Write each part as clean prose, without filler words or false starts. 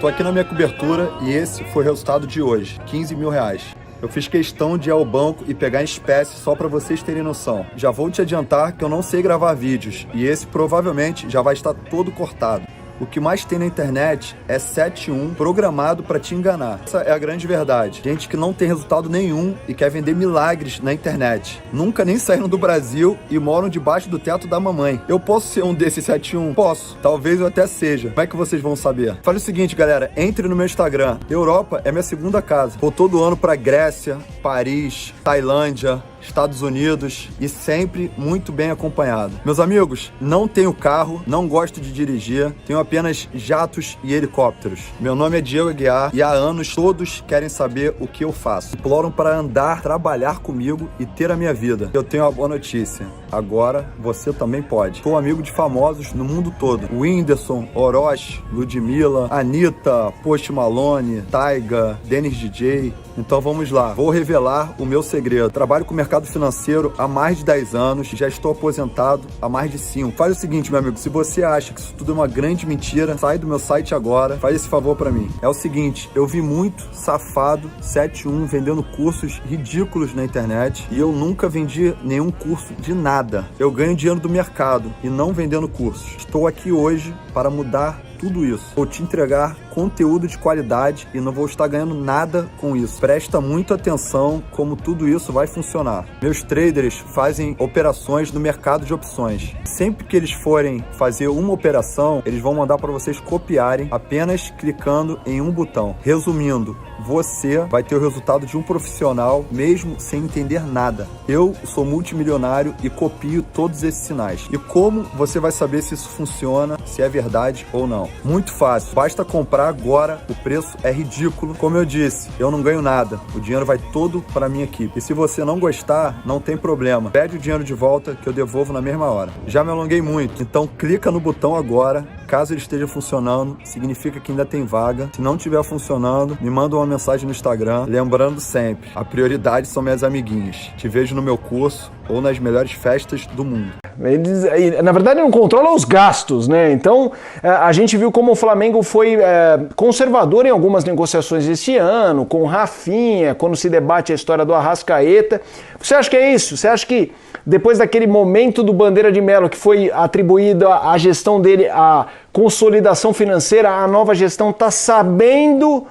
Tô aqui na minha cobertura e esse foi o resultado de hoje, R$15 mil. Eu fiz questão de ir ao banco e pegar em espécie só para vocês terem noção. Já vou te adiantar que eu não sei gravar vídeos e esse provavelmente já vai estar todo cortado. O que mais tem na internet é 7-1 programado para te enganar. Essa é a grande verdade. Gente que não tem resultado nenhum e quer vender milagres na internet. Nunca nem saíram do Brasil e moram debaixo do teto da mamãe. Eu posso ser um desses 7-1? Posso. Talvez eu até seja. Como é que vocês vão saber? Fale o seguinte, galera. Entre no meu Instagram. Europa é minha segunda casa. Vou todo ano para Grécia, Paris, Tailândia, Estados Unidos e sempre muito bem acompanhado. Meus amigos, não tenho carro, não gosto de dirigir, tenho apenas jatos e helicópteros. Meu nome é Diego Aguiar e há anos todos querem saber o que eu faço. Imploram para andar, trabalhar comigo e ter a minha vida. Eu tenho uma boa notícia. Agora você também pode. Sou amigo de famosos no mundo todo. Whindersson, Orochi, Ludmilla, Anitta, Post Malone, Taiga, Dennis DJ. Então vamos lá, vou revelar o meu segredo. Trabalho com o mercado financeiro há mais de 10 anos, já estou aposentado há mais de 5. Faz o seguinte, meu amigo, se você acha que isso tudo é uma grande mentira, sai do meu site agora, faz esse favor pra mim. É o seguinte, eu vi muito safado 7-1 vendendo cursos ridículos na internet e eu nunca vendi nenhum curso de nada. Eu ganho dinheiro do mercado e não vendendo cursos. Estou aqui hoje para mudar tudo isso. Vou te entregar conteúdo de qualidade e não vou estar ganhando nada com isso. Presta muita atenção como tudo isso vai funcionar. Meus traders fazem operações no mercado de opções. Sempre que eles forem fazer uma operação, eles vão mandar para vocês copiarem apenas clicando em um botão. Resumindo, você vai ter o resultado de um profissional mesmo sem entender nada. Eu sou multimilionário e copio todos esses sinais. E como você vai saber se isso funciona, se é verdade ou não? Muito fácil, basta comprar agora, o preço é ridículo. Como eu disse, eu não ganho nada, o dinheiro vai todo para minha equipe. E se você não gostar, não tem problema. Pede o dinheiro de volta que eu devolvo na mesma hora. Já me alonguei muito, então clica no botão agora. Caso ele esteja funcionando, significa que ainda tem vaga. Se não estiver funcionando, me manda uma mensagem no Instagram. Lembrando sempre, a prioridade são minhas amiguinhas. Te vejo no meu curso ou nas melhores festas do mundo. Eles, na verdade, não controlam os gastos, né? Então, a gente viu como o Flamengo foi conservador em algumas negociações esse ano, com o Rafinha, quando se debate a história do Arrascaeta. Você acha que é isso? Você acha que depois daquele momento do Bandeira de Melo, que foi atribuído à gestão dele, a consolidação financeira, a nova gestão está sabendo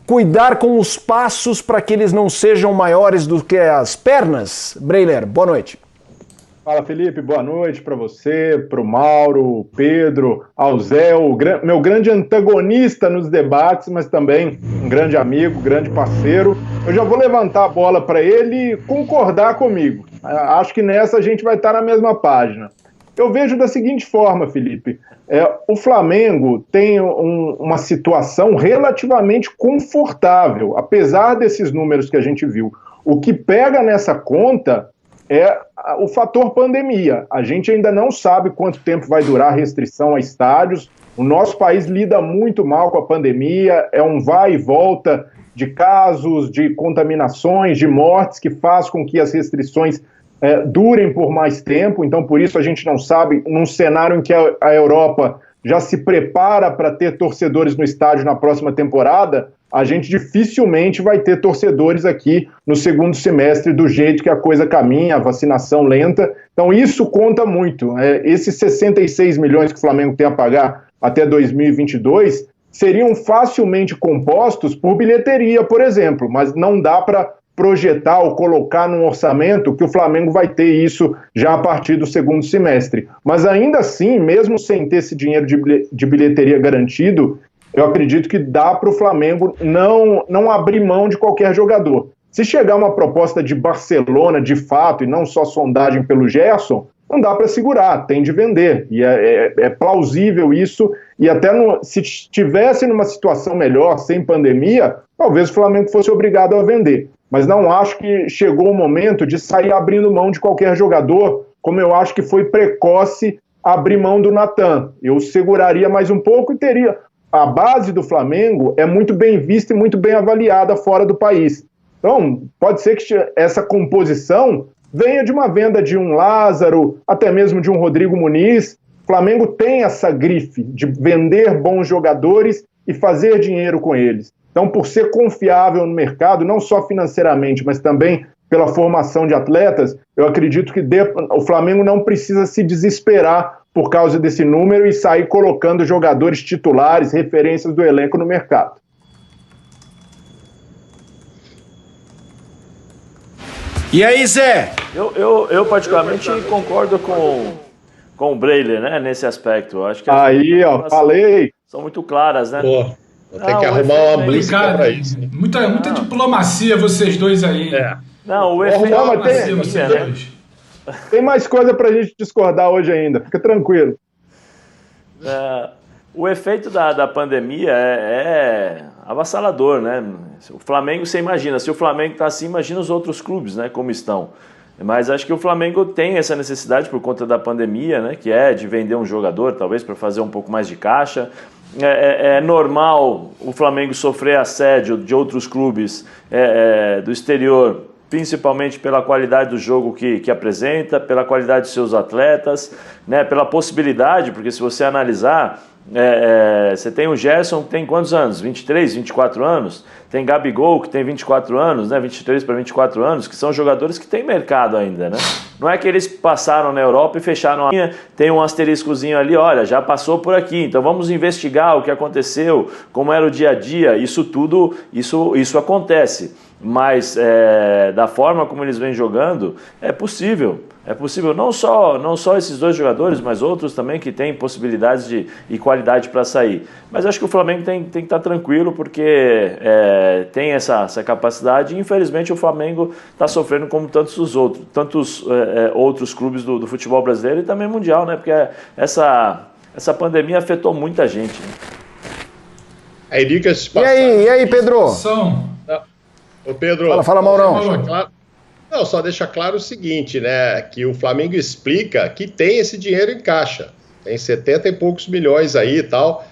cuidar com os passos para que eles não sejam maiores do que as pernas? Breiler, boa noite. Fala, Felipe, boa noite para você, para o Mauro, Pedro, ao Zé, meu grande antagonista nos debates, mas também um grande amigo, grande parceiro. Eu já vou levantar a bola para ele concordar comigo. Acho que nessa a gente vai estar na mesma página. Eu vejo da seguinte forma, Felipe, o Flamengo tem uma situação relativamente confortável, apesar desses números que a gente viu. O que pega nessa conta é o fator pandemia. A gente ainda não sabe quanto tempo vai durar a restrição a estádios. O nosso país lida muito mal com a pandemia, é um vai e volta de casos, de contaminações, de mortes, que faz com que as restrições durem por mais tempo. Então, por isso a gente não sabe, num cenário em que a Europa já se prepara para ter torcedores no estádio na próxima temporada, a gente dificilmente vai ter torcedores aqui no segundo semestre do jeito que a coisa caminha, a vacinação lenta. Então isso conta muito. Esses 66 milhões que o Flamengo tem a pagar até 2022 seriam facilmente compostos por bilheteria, por exemplo, mas não dá para projetar ou colocar num orçamento que o Flamengo vai ter isso já a partir do segundo semestre. Mas ainda assim, mesmo sem ter esse dinheiro de bilheteria garantido, eu acredito que dá para o Flamengo não abrir mão de qualquer jogador. Se chegar uma proposta de Barcelona, de fato, e não só sondagem pelo Gerson, não dá para segurar, tem de vender. E é plausível isso, e até se estivesse numa situação melhor, sem pandemia, talvez o Flamengo fosse obrigado a vender. Mas não acho que chegou o momento de sair abrindo mão de qualquer jogador, como eu acho que foi precoce abrir mão do Natan. Eu seguraria mais um pouco e teria... A base do Flamengo é muito bem vista e muito bem avaliada fora do país. Então, pode ser que essa composição venha de uma venda de um Lázaro, até mesmo de um Rodrigo Muniz. O Flamengo tem essa grife de vender bons jogadores e fazer dinheiro com eles. Então, por ser confiável no mercado, não só financeiramente, mas também pela formação de atletas, eu acredito que o Flamengo não precisa se desesperar por causa desse número e sair colocando jogadores titulares, referências do elenco no mercado. E aí, Zé? Eu particularmente concordo com o Breiler, né, nesse aspecto. Eu acho que aí, ó, falei. São muito claras, né? Pô, vou ter que arrumar uma música pra isso. Muita diplomacia vocês dois aí. Não, o efeito... Tem mais coisa pra gente discordar hoje ainda, fica tranquilo. O efeito da pandemia é avassalador, né? O Flamengo, você imagina, se o Flamengo está assim, imagina os outros clubes, né, como estão. Mas acho que o Flamengo tem essa necessidade por conta da pandemia, né, que é de vender um jogador, talvez, para fazer um pouco mais de caixa. É normal o Flamengo sofrer assédio de outros clubes do exterior, principalmente pela qualidade do jogo que apresenta, pela qualidade dos seus atletas, né, pela possibilidade, porque se você analisar, você tem o Gerson que tem quantos anos? 23, 24 anos? Tem Gabigol que tem 24 anos, né, 23 para 24 anos, que são jogadores que têm mercado ainda, né? Não é que eles passaram na Europa e fecharam a linha, tem um asteriscozinho ali, olha, já passou por aqui, então vamos investigar o que aconteceu, como era o dia a dia, isso tudo, isso acontece. Mas da forma como eles vêm jogando, é possível não só esses dois jogadores, mas outros também que têm possibilidades e qualidade para sair. Mas acho que o Flamengo tem que estar tranquilo, porque tem essa capacidade, e infelizmente o Flamengo está sofrendo como tantos outros clubes do futebol brasileiro e também mundial, né? Porque essa pandemia afetou muita gente, né? E aí, Pedro? Ô Pedro, fala, Maurão. Só deixa claro o seguinte, né, que o Flamengo explica que tem esse dinheiro em caixa, tem 70 e poucos milhões aí e tal,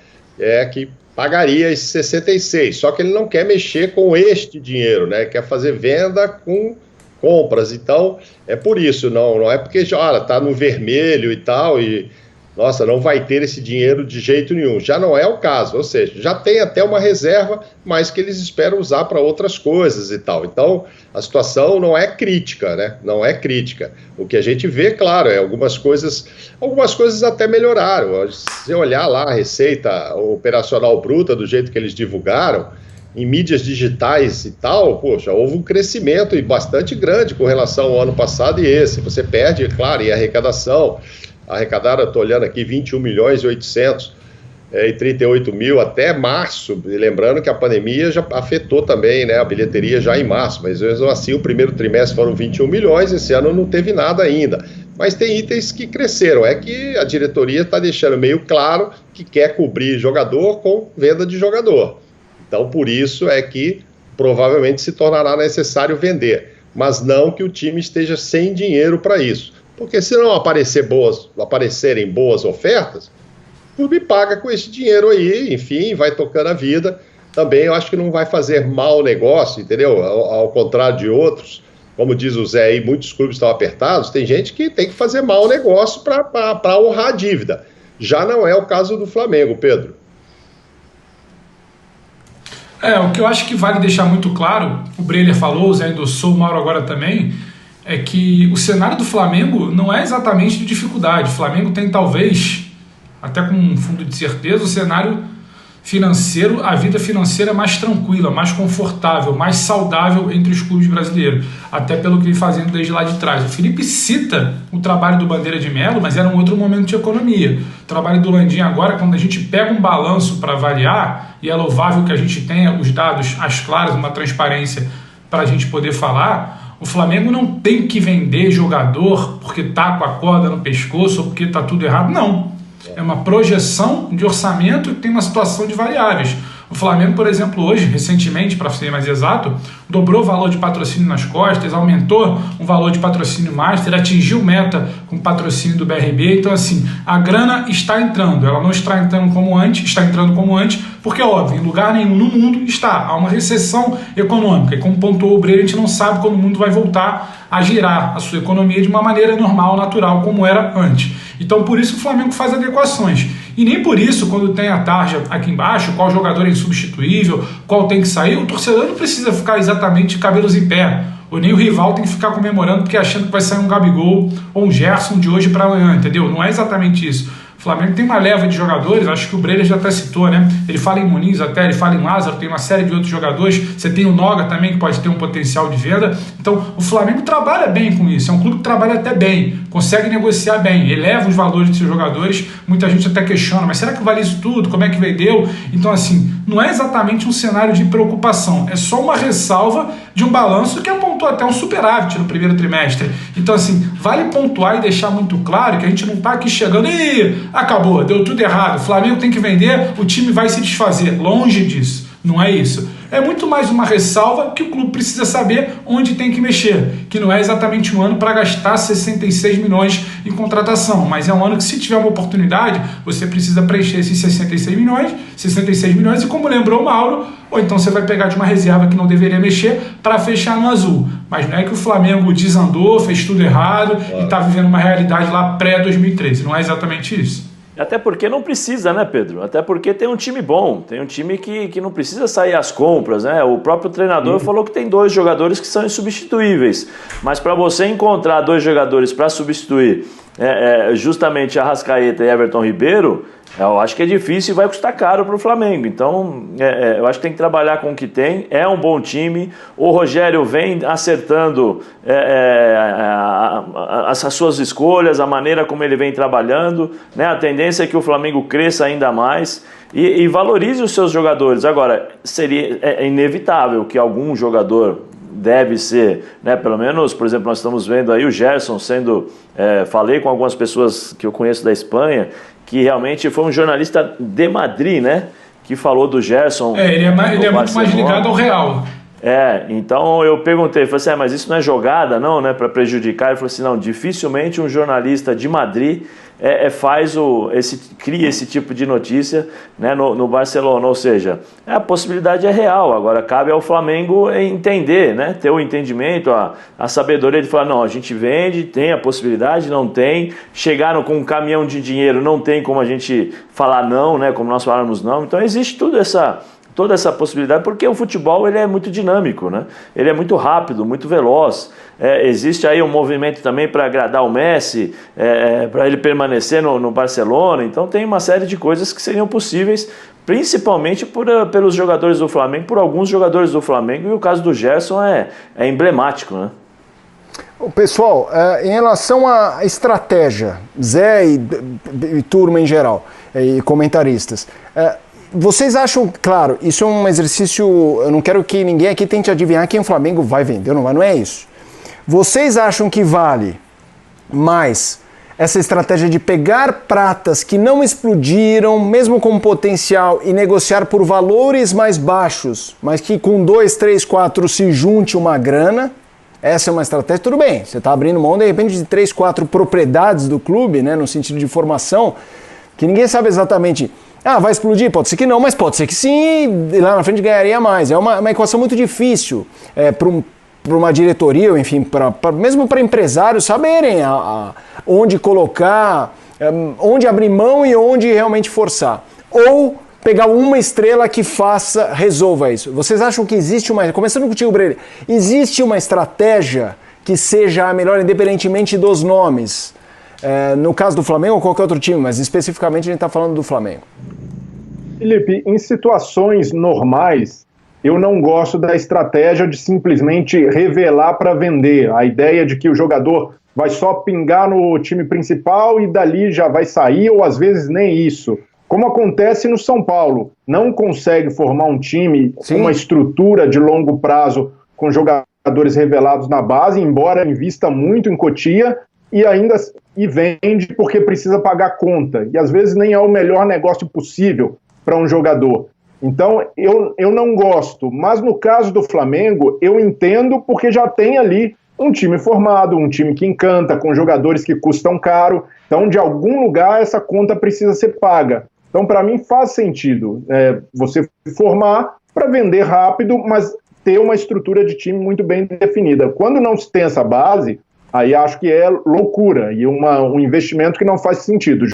que pagaria esses 66, só que ele não quer mexer com este dinheiro, né, quer fazer venda com compras, então é por isso, não é porque já tá no vermelho e tal, e nossa, não vai ter esse dinheiro de jeito nenhum. Já não é o caso, ou seja, já tem até uma reserva, mas que eles esperam usar para outras coisas e tal. Então, a situação não é crítica, né? Não é crítica. O que a gente vê, claro, algumas coisas até melhoraram. Se olhar lá a receita operacional bruta, do jeito que eles divulgaram, em mídias digitais e tal, poxa, houve um crescimento bastante grande com relação ao ano passado e esse. Você perde, claro, em arrecadação. Arrecadaram, eu estou olhando aqui, 21 milhões e 838 mil até março, lembrando que a pandemia já afetou também, né, a bilheteria já em março, mas mesmo assim o primeiro trimestre foram 21 milhões, esse ano não teve nada ainda. Mas tem itens que cresceram, é que a diretoria está deixando meio claro que quer cobrir jogador com venda de jogador. Então, por isso é que provavelmente se tornará necessário vender, mas não que o time esteja sem dinheiro para isso. Porque se não aparecerem boas ofertas, o clube paga com esse dinheiro aí, enfim, vai tocando a vida. Também eu acho que não vai fazer mau negócio, entendeu? Ao contrário de outros, como diz o Zé aí, muitos clubes estão apertados, tem gente que tem que fazer mau negócio para honrar a dívida. Já não é o caso do Flamengo, Pedro. O que eu acho que vale deixar muito claro, o Breiler falou, o Zé endossou, o Mauro agora também, é que o cenário do Flamengo não é exatamente de dificuldade. O Flamengo tem, talvez, até com um fundo de certeza, o cenário financeiro, a vida financeira mais tranquila, mais confortável, mais saudável entre os clubes brasileiros, até pelo que vem fazendo desde lá de trás. O Felipe cita o trabalho do Bandeira de Melo, mas era um outro momento de economia. O trabalho do Landim agora, quando a gente pega um balanço para avaliar, e é louvável que a gente tenha os dados às claras, uma transparência para a gente poder falar, o Flamengo não tem que vender jogador porque está com a corda no pescoço ou porque está tudo errado, não. É uma projeção de orçamento que tem uma situação de variáveis. O Flamengo, por exemplo, hoje, recentemente, para ser mais exato, dobrou o valor de patrocínio nas costas, aumentou o valor de patrocínio master, atingiu meta com patrocínio do BRB. Então, assim, a grana está entrando. Ela não está entrando como antes, porque, óbvio, em lugar nenhum no mundo há uma recessão econômica. E como pontuou o Breyer, a gente não sabe quando o mundo vai voltar a girar a sua economia de uma maneira normal, natural, como era antes. Então, por isso o Flamengo faz adequações. E nem por isso, quando tem a tarja aqui embaixo, qual jogador é insubstituível, qual tem que sair, o torcedor não precisa ficar exatamente de cabelos em pé. Ou nem o rival tem que ficar comemorando porque achando que vai sair um Gabigol ou um Gerson de hoje para amanhã, entendeu? Não é exatamente isso. O Flamengo tem uma leva de jogadores, acho que o Breler já até citou, né? Ele fala em Muniz até, ele fala em Lázaro, tem uma série de outros jogadores. Você tem o Noga também, que pode ter um potencial de venda. Então, o Flamengo trabalha bem com isso. É um clube que trabalha até bem, consegue negociar bem, eleva os valores de seus jogadores. Muita gente até questiona, mas será que vale isso tudo? Como é que vendeu? Então, assim, não é exatamente um cenário de preocupação. É só uma ressalva de um balanço que apontou até um superávit no primeiro trimestre. Então, assim, vale pontuar e deixar muito claro que a gente não está aqui chegando e acabou, deu tudo errado, o Flamengo tem que vender, o time vai se desfazer. Longe disso, não é isso. É muito mais uma ressalva que o clube precisa saber onde tem que mexer, que não é exatamente um ano para gastar 66 milhões em contratação, mas é um ano que, se tiver uma oportunidade, você precisa preencher esses 66 milhões e, como lembrou o Mauro, ou então você vai pegar de uma reserva que não deveria mexer para fechar no azul. Mas não é que o Flamengo desandou, fez tudo errado e está vivendo uma realidade lá pré-2013, não é exatamente isso. Até porque não precisa, né, Pedro? Até porque tem um time bom, tem um time que não precisa sair às compras, né? O próprio treinador falou que tem 2 jogadores que são insubstituíveis, mas para você encontrar 2 jogadores para substituir justamente Arrascaeta e Everton Ribeiro, eu acho que é difícil e vai custar caro para o Flamengo. Então, eu acho que tem que trabalhar com o que tem. É um bom time. O Rogério vem acertando as suas escolhas, a maneira como ele vem trabalhando, né? A tendência é que o Flamengo cresça ainda mais e valorize os seus jogadores. Agora, é inevitável que algum jogador deve ser, né, pelo menos, por exemplo, nós estamos vendo aí o Gerson sendo, falei com algumas pessoas que eu conheço da Espanha, que realmente foi um jornalista de Madrid, né, que falou do Gerson. Ele é muito mais ligado ao Real. Então eu perguntei, falei assim, mas isso não é jogada, não, né, para prejudicar? Ele falou assim, não, dificilmente um jornalista de Madrid cria esse tipo de notícia, né, no Barcelona, ou seja, a possibilidade é real. Agora cabe ao Flamengo entender, né, ter o entendimento, a sabedoria de falar, não, a gente vende, tem a possibilidade, não tem, chegaram com um caminhão de dinheiro, não tem como a gente falar não, né, como nós falamos não. Então existe toda essa possibilidade, porque o futebol ele é muito dinâmico, né? Ele é muito rápido, muito veloz. Existe aí um movimento também para agradar o Messi, para ele permanecer no Barcelona. Então tem uma série de coisas que seriam possíveis, principalmente pelos jogadores do Flamengo, por alguns jogadores do Flamengo, e o caso do Gerson é emblemático, né? Pessoal, em relação à estratégia, Zé e turma em geral, e comentaristas, vocês acham, claro, isso é um exercício, eu não quero que ninguém aqui tente adivinhar quem o Flamengo vai vender, não é isso. Vocês acham que vale mais essa estratégia de pegar pratas que não explodiram, mesmo com potencial, e negociar por valores mais baixos, mas que com 2, 3, 4 se junte uma grana? Essa é uma estratégia, tudo bem, você está abrindo mão de repente de 3, 4 propriedades do clube, né, no sentido de formação, que ninguém sabe exatamente... vai explodir? Pode ser que não, mas pode ser que sim, e lá na frente ganharia mais. É uma equação muito difícil para uma diretoria, enfim, mesmo para empresários saberem onde colocar, onde abrir mão e onde realmente forçar. Ou pegar uma estrela que resolva isso. Vocês acham que existe começando contigo, Breler, existe uma estratégia que seja a melhor, independentemente dos nomes? No caso do Flamengo ou qualquer outro time, mas especificamente a gente está falando do Flamengo. Felipe, em situações normais, eu não gosto da estratégia de simplesmente revelar para vender. A ideia de que o jogador vai só pingar no time principal e dali já vai sair, ou às vezes nem isso. Como acontece no São Paulo. Não consegue formar um time com uma estrutura de longo prazo com jogadores revelados na base, embora invista muito em Cotia, e vende porque precisa pagar conta. E às vezes nem é o melhor negócio possível para um jogador. Então eu não gosto, mas no caso do Flamengo eu entendo, porque já tem ali um time formado, um time que encanta, com jogadores que custam caro. Então de algum lugar essa conta precisa ser paga. Então para mim faz sentido você formar para vender rápido, mas ter uma estrutura de time muito bem definida. Quando não se tem essa base, aí acho que é loucura e um investimento que não faz sentido.